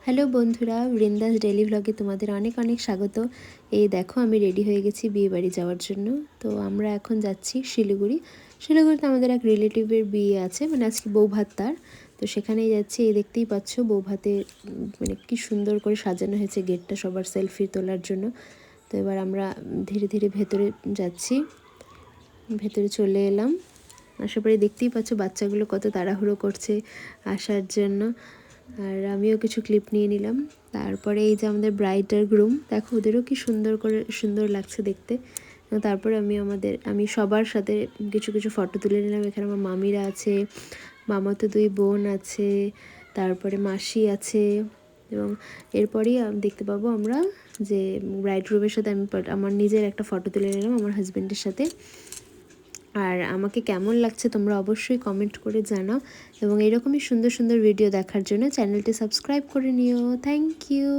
Hello বন্ধুরা, Brinda's daily ভ্লগে তোমাদের অনেক অনেক স্বাগত। এই দেখো আমি রেডি হয়ে গেছি বিয়ে বাড়ি যাওয়ার জন্য। তো আমরা এখন যাচ্ছি শিলিগুড়ি। শিলিগুড়িতে আমাদের এক রিলেটিভের বিয়ে আছে, মানে আজকে বউ ভাত তার। তো সেখানেই যাচ্ছি। এই দেখতেই পাচ্ছ বউ ভাতে মানে কি সুন্দর করে সাজানো হয়েছে গেটটা সবার সেলফি তোলার জন্য। তো এবার আমরা ধীরে ধীরে ভেতরে যাচ্ছি, ভেতরে চলে এলাম। আশা করি দেখতেই পাচ্ছ বাচ্চাগুলো কত তাড়াহুড়ো করছে আসার জন্য। আর আমিও কিছু ক্লিপ নিয়ে নিলাম। তারপরে এই যে আমাদের ব্রাইড আর গ্রুম, দেখো ওদেরও কি সুন্দর লাগছে দেখতে। তারপরে আমি সবার সাথে কিছু কিছু ফটো তুলে নিলাম। এখানে আমার মামিরা আছে, মামাতো দুই বোন আছে, তারপরে মাসি আছে। এবং এরপরেই দেখতে পাবো আমরা যে ব্রাইড গ্রুমের সাথে আমি আমার নিজের একটা ফটো তুলে নিলাম আমার হাজব্যান্ডের সাথে। আর আমাকে কেমন লাগছে তোমরা অবশ্যই কমেন্ট করে জানাও, এবং এরকমই সুন্দর সুন্দর ভিডিও দেখার জন্য চ্যানেলটি সাবস্ক্রাইব করে নিও। Thank you.